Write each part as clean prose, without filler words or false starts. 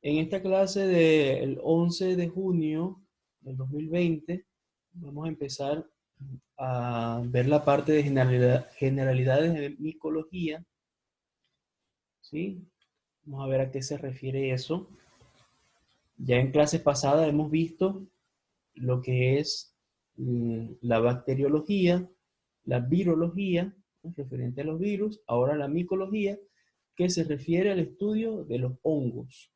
En esta clase del 11 de junio del 2020 vamos a empezar a ver la parte de generalidades de micología, ¿sí? Vamos a ver a qué se refiere eso. Ya en clases pasadas hemos visto lo que es la bacteriología, la virología, ¿no?, referente a los virus, ahora la micología, que se refiere al estudio de los hongos.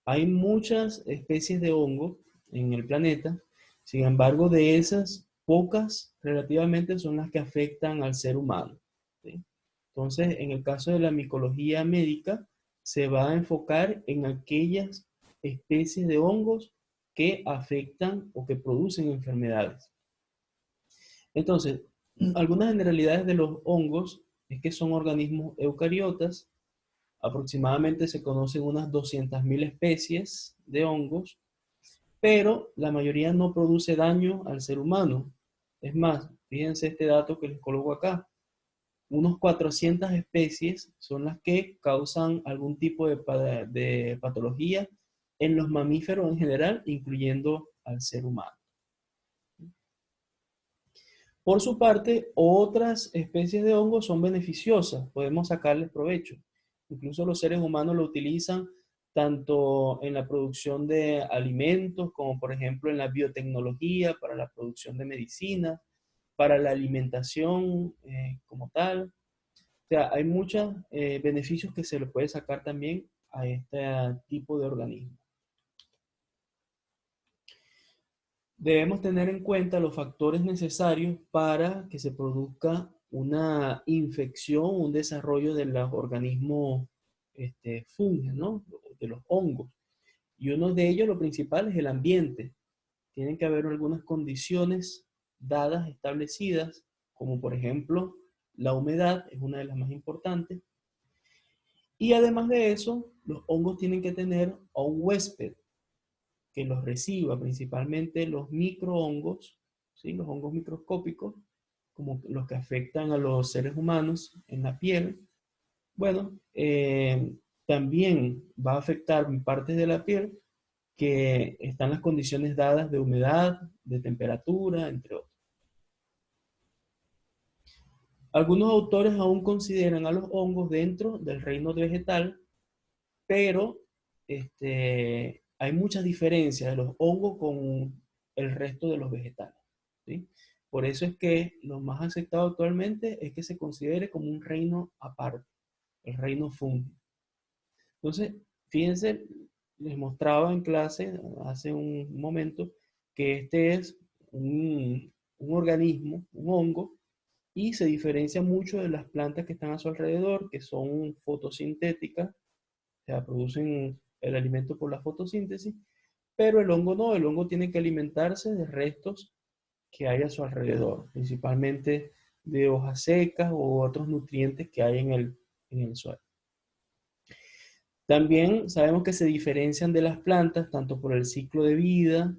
Hay muchas especies de hongos en el planeta, sin embargo, de esas, pocas relativamente son las que afectan al ser humano, ¿sí? Entonces, en el caso de la micología médica, se va a enfocar en aquellas especies de hongos que afectan o que producen enfermedades. Entonces, algunas generalidades de los hongos es que son organismos eucariotas. Aproximadamente se conocen unas 200.000 especies de hongos, pero la mayoría no produce daño al ser humano. Es más, fíjense este dato que les coloco acá. Unos 400 especies son las que causan algún tipo de patología en los mamíferos en general, incluyendo al ser humano. Por su parte, otras especies de hongos son beneficiosas, podemos sacarles provecho. Incluso los seres humanos lo utilizan tanto en la producción de alimentos, como por ejemplo en la biotecnología, para la producción de medicina, para la alimentación como tal. O sea, hay muchos beneficios que se le puede sacar también a este tipo de organismo. Debemos tener en cuenta los factores necesarios para que se produzca una infección, un desarrollo de los organismos fungi, ¿no? De los hongos. Y uno de ellos, lo principal, es el ambiente. Tienen que haber algunas condiciones dadas, establecidas, como por ejemplo la humedad, es una de las más importantes. Y además de eso, los hongos tienen que tener a un huésped que los reciba, principalmente los microhongos, ¿sí?, los hongos microscópicos, como los que afectan a los seres humanos en la piel. Bueno, también va a afectar partes de la piel que están las condiciones dadas de humedad, de temperatura, entre otros. Algunos autores aún consideran a los hongos dentro del reino vegetal, pero hay muchas diferencias de los hongos con el resto de los vegetales, ¿sí? Por eso es que lo más aceptado actualmente es que se considere como un reino aparte, el reino fungi. Entonces, fíjense, les mostraba en clase hace un momento que este es un organismo, un hongo, y se diferencia mucho de las plantas que están a su alrededor, que son fotosintéticas, o sea, producen el alimento por la fotosíntesis, pero el hongo no, el hongo tiene que alimentarse de restos que hay a su alrededor, principalmente de hojas secas o otros nutrientes que hay en el suelo. También sabemos que se diferencian de las plantas tanto por el ciclo de vida,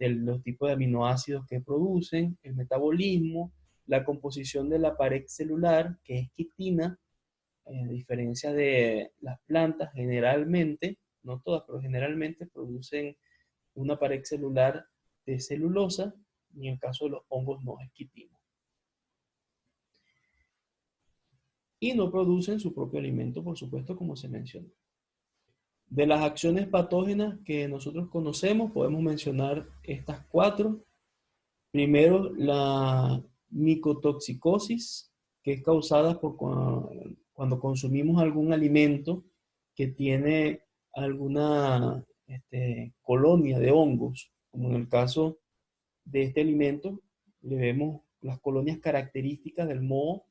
los tipos de aminoácidos que producen, el metabolismo, la composición de la pared celular, que es quitina, a diferencia de las plantas generalmente, no todas, pero generalmente producen una pared celular de celulosa, y en el caso de los hongos no es quitina. Y no producen su propio alimento, por supuesto, como se mencionó. De las acciones patógenas que nosotros conocemos, podemos mencionar estas cuatro. Primero, la micotoxicosis, que es causada por cuando consumimos algún alimento que tiene alguna colonia de hongos, como en el caso de este alimento, le vemos las colonias características del moho,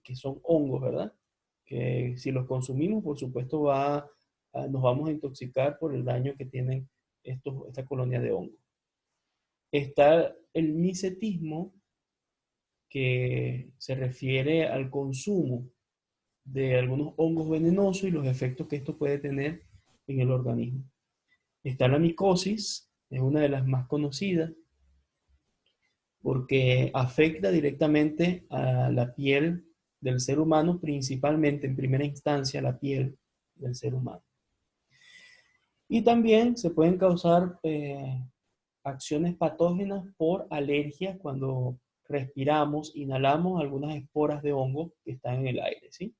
que son hongos, ¿verdad? Que si los consumimos, por supuesto, nos vamos a intoxicar por el daño que tienen esta colonia de hongos. Está el micetismo, que se refiere al consumo de algunos hongos venenosos y los efectos que esto puede tener en el organismo. Está la micosis, es una de las más conocidas, porque afecta directamente a la piel del ser humano, principalmente en primera instancia la piel del ser humano. Y también se pueden causar acciones patógenas por alergia cuando respiramos, inhalamos algunas esporas de hongo que están en el aire, ¿sí?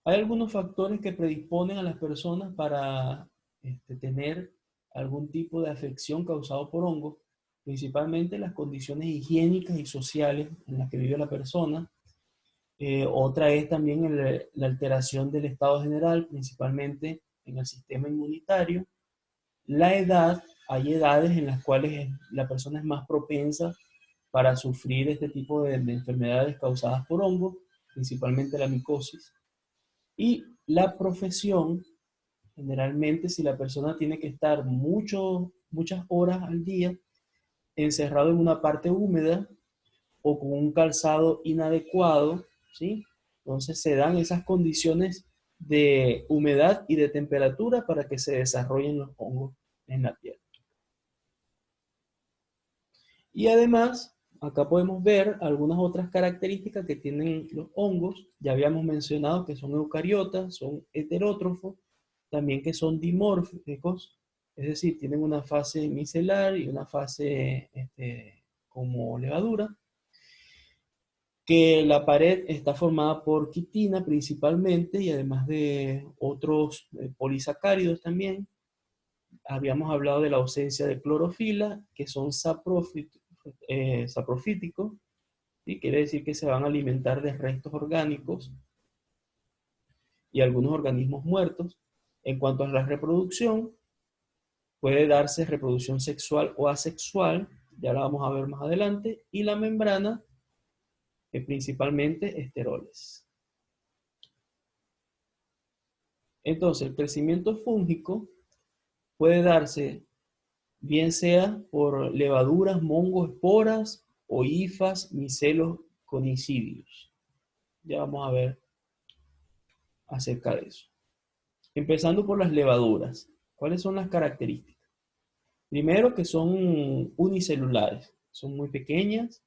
Hay algunos factores que predisponen a las personas para tener algún tipo de afección causado por hongos, principalmente las condiciones higiénicas y sociales en las que vive la persona. Otra es también la alteración del estado general, principalmente en el sistema inmunitario. La edad, hay edades en las cuales la persona es más propensa para sufrir este tipo de enfermedades causadas por hongos, principalmente la micosis. Y la profesión, generalmente si la persona tiene que estar muchas horas al día encerrado en una parte húmeda o con un calzado inadecuado, ¿sí? Entonces se dan esas condiciones de humedad y de temperatura para que se desarrollen los hongos en la piel. Y además, acá podemos ver algunas otras características que tienen los hongos. Ya habíamos mencionado que son eucariotas, son heterótrofos, también que son dimórficos, es decir, tienen una fase micelar y una fase como levadura, que la pared está formada por quitina principalmente y además de otros polisacáridos también. Habíamos hablado de la ausencia de clorofila, que son saprofíticos, ¿sí? Quiere decir que se van a alimentar de restos orgánicos y algunos organismos muertos. En cuanto a la reproducción, puede darse reproducción sexual o asexual, ya la vamos a ver más adelante, y la membrana, principalmente esteroles. Entonces, el crecimiento fúngico puede darse bien sea por levaduras, mongos, esporas o hifas, micelos, conicidios. Ya vamos a ver acerca de eso. Empezando por las levaduras. ¿Cuáles son las características? Primero que son unicelulares, son muy pequeñas,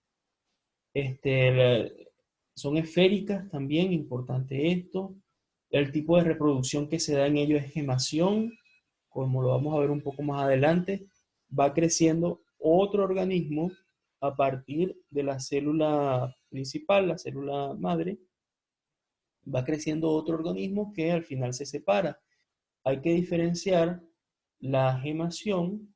son esféricas también, importante esto. El tipo de reproducción que se da en ello es gemación, como lo vamos a ver un poco más adelante. Va creciendo otro organismo a partir de la célula principal, la célula madre. Va creciendo otro organismo que al final se separa. Hay que diferenciar la gemación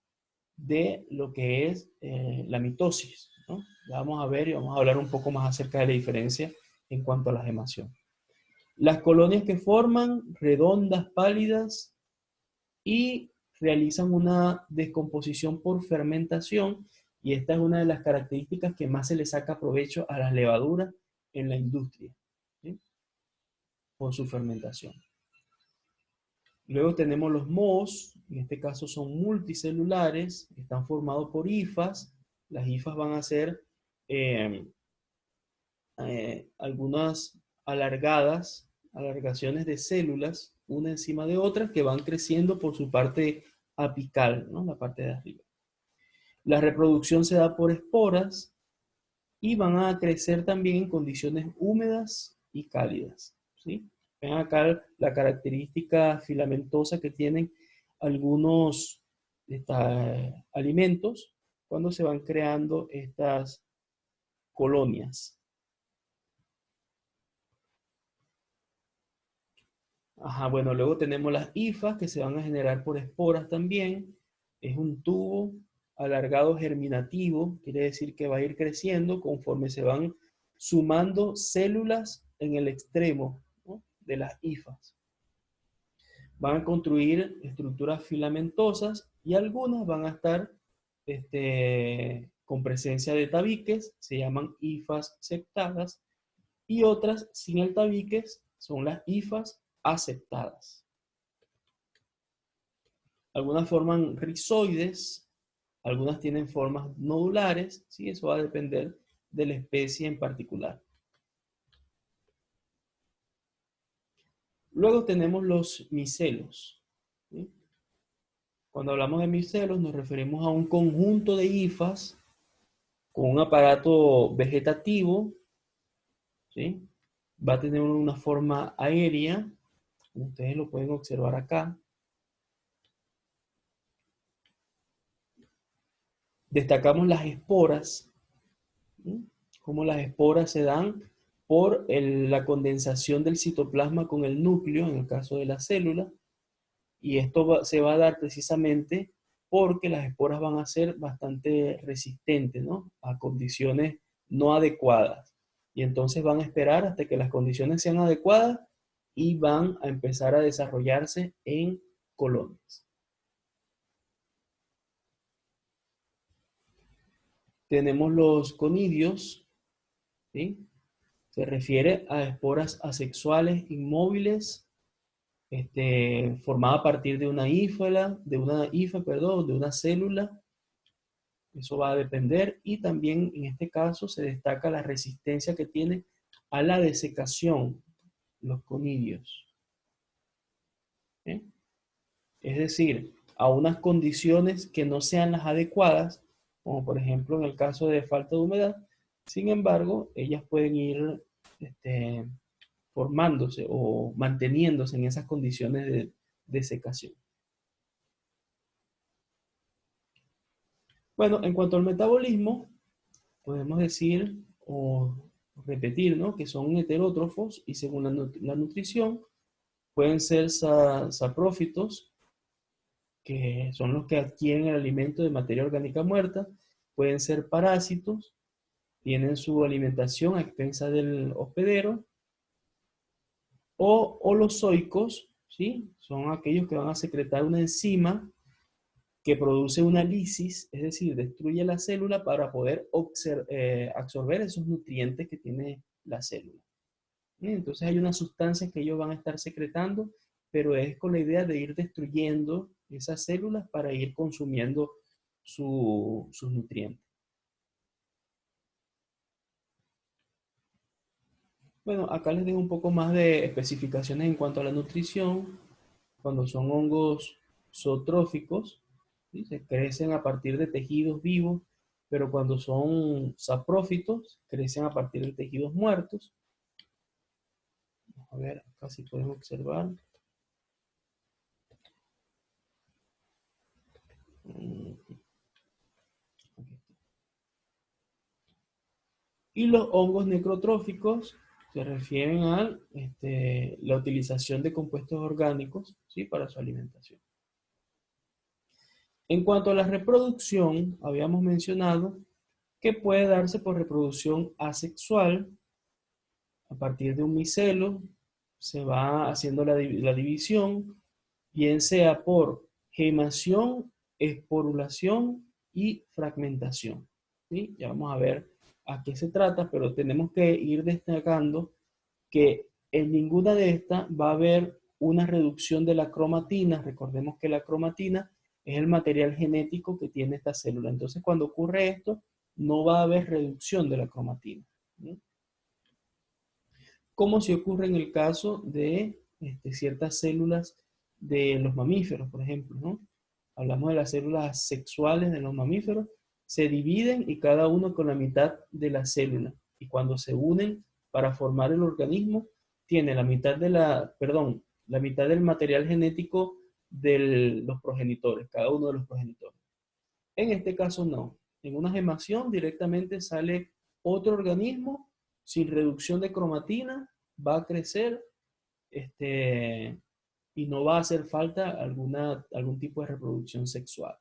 de lo que es la mitosis, ¿no? Ya vamos a ver y vamos a hablar un poco más acerca de la diferencia en cuanto a la gemación. Las colonias que forman, redondas, pálidas, y realizan una descomposición por fermentación, y esta es una de las características que más se le saca provecho a las levaduras en la industria, ¿sí? Por su fermentación. Luego tenemos los mohos, en este caso son multicelulares, están formados por hifas. Las hifas van a ser eh, algunas alargaciones de células, una encima de otra, que van creciendo por su parte apical, ¿no? La parte de arriba. La reproducción se da por esporas y van a crecer también en condiciones húmedas y cálidas, ¿sí? Ven acá la característica filamentosa que tienen algunos alimentos cuando se van creando estas colonias. Ajá, bueno, luego tenemos las hifas que se van a generar por esporas también. Es un tubo alargado germinativo, quiere decir que va a ir creciendo conforme se van sumando células en el extremo, ¿no? De las hifas. Van a construir estructuras filamentosas y algunas van a estar con presencia de tabiques, se llaman hifas septadas, y otras sin el tabiques son las hifas aceptadas. Algunas forman rizoides, algunas tienen formas nodulares, ¿sí? Eso va a depender de la especie en particular. Luego tenemos los micelos, ¿sí? Cuando hablamos de micelos nos referimos a un conjunto de hifas con un aparato vegetativo, ¿sí? Va a tener una forma aérea, como ustedes lo pueden observar acá. Destacamos las esporas, ¿sí? Cómo las esporas se dan por la condensación del citoplasma con el núcleo, en el caso de la célula, y esto se va a dar precisamente porque las esporas van a ser bastante resistentes, ¿no?, a condiciones no adecuadas. Y entonces van a esperar hasta que las condiciones sean adecuadas y van a empezar a desarrollarse en colonias. Tenemos los conidios, ¿sí? Se refiere a esporas asexuales inmóviles, formada a partir de una perdón, de una célula. Eso va a depender, y también en este caso se destaca la resistencia que tiene a la desecación los conidios, ¿eh? Es decir, a unas condiciones que no sean las adecuadas, como por ejemplo en el caso de falta de humedad. Sin embargo, ellas pueden ir este, formándose o manteniéndose en esas condiciones de desecación. Bueno, en cuanto al metabolismo, podemos decir o repetir, ¿no?, que son heterótrofos y según la nutrición pueden ser saprófitos, que son los que adquieren el alimento de materia orgánica muerta, pueden ser parásitos, tienen su alimentación a expensas del hospedero, o holozoicos, ¿sí? Son aquellos que van a secretar una enzima que produce una lisis, es decir, destruye la célula para poder absorber esos nutrientes que tiene la célula. Entonces hay unas sustancias que ellos van a estar secretando, pero es con la idea de ir destruyendo esas células para ir consumiendo sus nutrientes. Bueno, acá les dejo un poco más de especificaciones en cuanto a la nutrición. Cuando son hongos zootróficos, ¿sí?, se crecen a partir de tejidos vivos, pero cuando son saprófitos, crecen a partir de tejidos muertos. Vamos a ver, acá sí podemos observar. Y los hongos necrotróficos se refieren a la utilización de compuestos orgánicos, ¿sí?, para su alimentación. En cuanto a la reproducción, habíamos mencionado que puede darse por reproducción asexual. A partir de un micelo se va haciendo la división, bien sea por gemación, esporulación y fragmentación, ¿sí? Ya vamos a ver a qué se trata, pero tenemos que ir destacando que en ninguna de estas va a haber una reducción de la cromatina. Recordemos que la cromatina es el material genético que tiene esta célula. Entonces, cuando ocurre esto, no va a haber reducción de la cromatina, ¿sí?, como si ocurre en el caso de ciertas células de los mamíferos, por ejemplo, ¿no? Hablamos de las células sexuales de los mamíferos, se dividen y cada uno con la mitad de la célula. Y cuando se unen para formar el organismo, tiene la mitad la mitad del material genético de los progenitores, cada uno de los progenitores. En este caso no. En una gemación directamente sale otro organismo sin reducción de cromatina, va a crecer y no va a hacer falta algún tipo de reproducción sexual.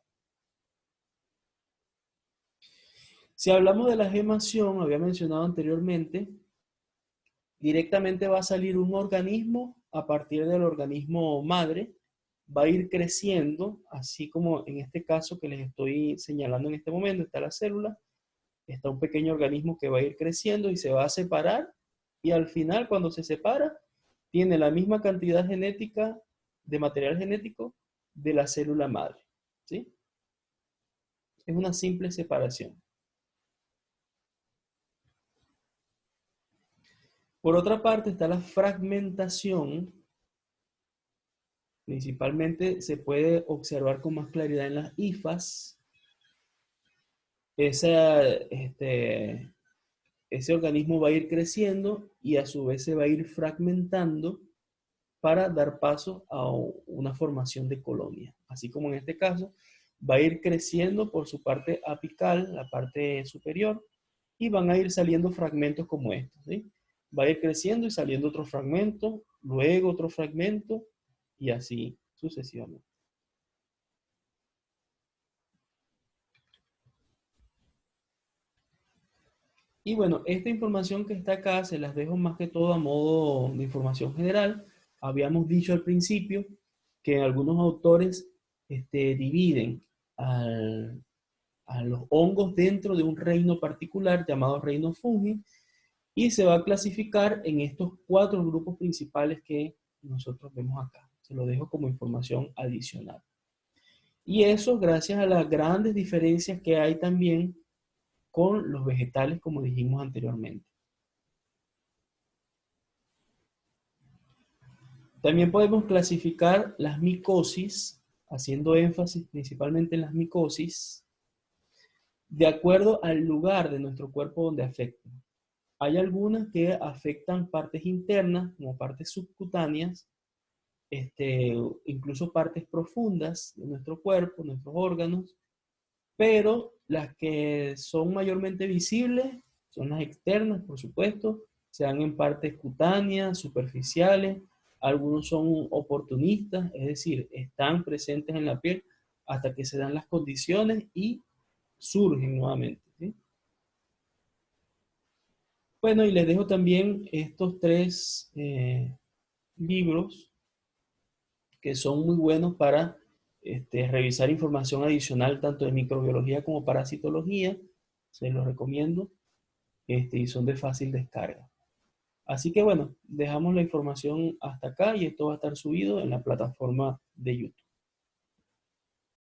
Si hablamos de la gemación, había mencionado anteriormente, directamente va a salir un organismo a partir del organismo madre, va a ir creciendo, así como en este caso que les estoy señalando en este momento, está la célula, está un pequeño organismo que va a ir creciendo y se va a separar, y al final, cuando se separa, tiene la misma cantidad genética de material genético de la célula madre, ¿sí? Es una simple separación. Por otra parte está la fragmentación. Principalmente se puede observar con más claridad en las hifas. Esa ese organismo va a ir creciendo y a su vez se va a ir fragmentando para dar paso a una formación de colonia. Así como en este caso, va a ir creciendo por su parte apical, la parte superior, y van a ir saliendo fragmentos como estos, ¿sí? Va a ir creciendo y saliendo otro fragmento, luego otro fragmento, y así sucesivamente. Y bueno, esta información que está acá se las dejo más que todo a modo de información general. Habíamos dicho al principio que algunos autores dividen al, a los hongos dentro de un reino particular llamado reino fungi y se va a clasificar en estos 4 grupos principales que nosotros vemos acá. Se lo dejo como información adicional. Y eso gracias a las grandes diferencias que hay también con los vegetales, como dijimos anteriormente. También podemos clasificar las micosis, haciendo énfasis principalmente en las micosis, de acuerdo al lugar de nuestro cuerpo donde afectan. Hay algunas que afectan partes internas, como partes subcutáneas, incluso partes profundas de nuestro cuerpo, nuestros órganos, pero las que son mayormente visibles son las externas, por supuesto, se dan en partes cutáneas, superficiales, algunos son oportunistas, es decir, están presentes en la piel hasta que se dan las condiciones y surgen nuevamente, ¿sí? Bueno, y les dejo también estos 3 libros que son muy buenos para revisar información adicional tanto de microbiología como parasitología. Se los recomiendo y son de fácil descarga. Así que bueno, dejamos la información hasta acá y esto va a estar subido en la plataforma de YouTube.